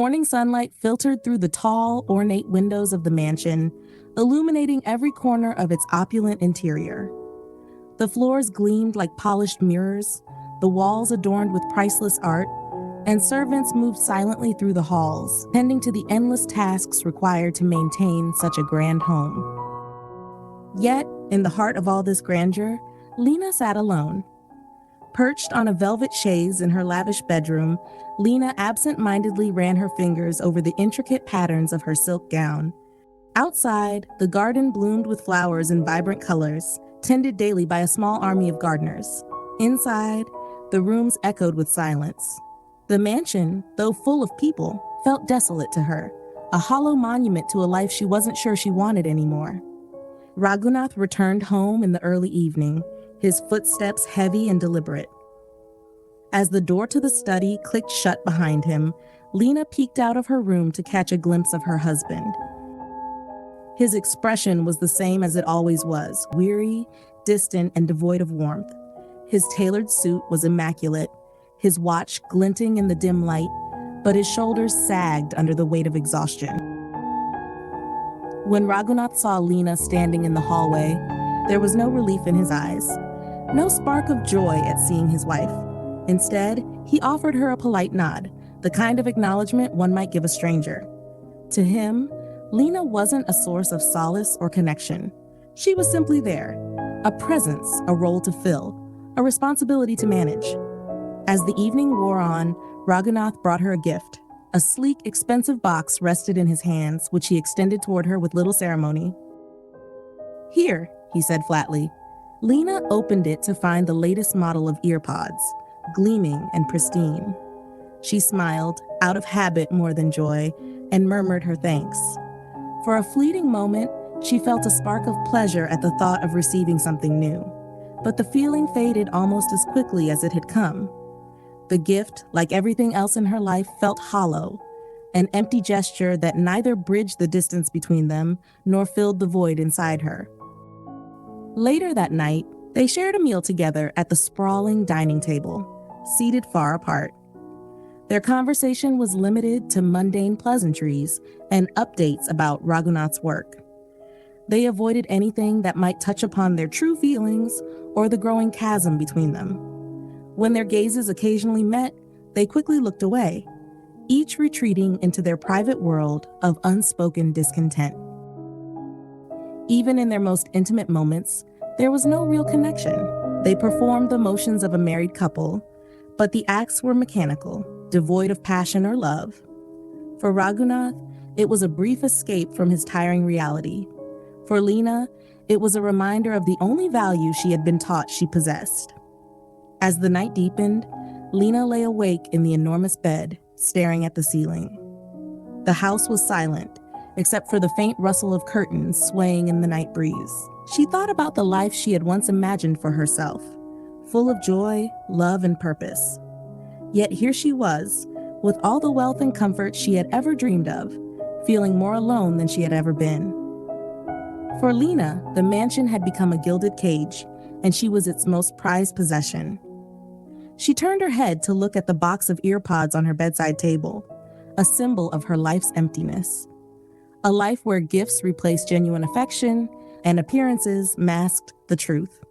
morning sunlight filtered through the tall, ornate windows of the mansion, illuminating every corner of its opulent interior. The floors gleamed like polished mirrors, the walls adorned with priceless art, and servants moved silently through the halls, tending to the endless tasks required to maintain such a grand home. Yet, in the heart of all this grandeur, Lena sat alone. Perched on a velvet chaise in her lavish bedroom, Lena absent-mindedly ran her fingers over the intricate patterns of her silk gown. Outside, the garden bloomed with flowers in vibrant colors, tended daily by a small army of gardeners. Inside, the rooms echoed with silence. The mansion, though full of people, felt desolate to her, a hollow monument to a life she wasn't sure she wanted anymore. Raghunath returned home in the early evening, his footsteps heavy and deliberate. As the door to the study clicked shut behind him, Lena peeked out of her room to catch a glimpse of her husband. His expression was the same as it always was, weary, distant, and devoid of warmth. His tailored suit was immaculate, his watch glinting in the dim light, but his shoulders sagged under the weight of exhaustion. When Raghunath saw Lena standing in the hallway, there was no relief in his eyes, no spark of joy at seeing his wife. Instead, he offered her a polite nod, the kind of acknowledgement one might give a stranger. To him, Lena wasn't a source of solace or connection. She was simply there, a presence, a role to fill, a responsibility to manage. As the evening wore on, Raghunath brought her a gift. A sleek, expensive box rested in his hands, which he extended toward her with little ceremony. "Here," he said flatly. Lena opened it to find the latest model of earpods, gleaming and pristine. She smiled, out of habit more than joy, and murmured her thanks. For a fleeting moment, she felt a spark of pleasure at the thought of receiving something new, but the feeling faded almost as quickly as it had come. The gift, like everything else in her life, felt hollow, an empty gesture that neither bridged the distance between them nor filled the void inside her. Later that night, they shared a meal together at the sprawling dining table, seated far apart. Their conversation was limited to mundane pleasantries and updates about Raghunath's work. They avoided anything that might touch upon their true feelings or the growing chasm between them. When their gazes occasionally met, they quickly looked away, each retreating into their private world of unspoken discontent. Even in their most intimate moments, there was no real connection. They performed the motions of a married couple, but the acts were mechanical, devoid of passion or love. For Raghunath, it was a brief escape from his tiring reality. For Lena, it was a reminder of the only value she had been taught she possessed. As the night deepened, Lena lay awake in the enormous bed, staring at the ceiling. The house was silent, except for the faint rustle of curtains swaying in the night breeze. She thought about the life she had once imagined for herself, full of joy, love, and purpose. Yet here she was, with all the wealth and comfort she had ever dreamed of, feeling more alone than she had ever been. For Lena, the mansion had become a gilded cage, and she was its most prized possession. She turned her head to look at the box of earpods on her bedside table, a symbol of her life's emptiness. A life where gifts replaced genuine affection and appearances masked the truth.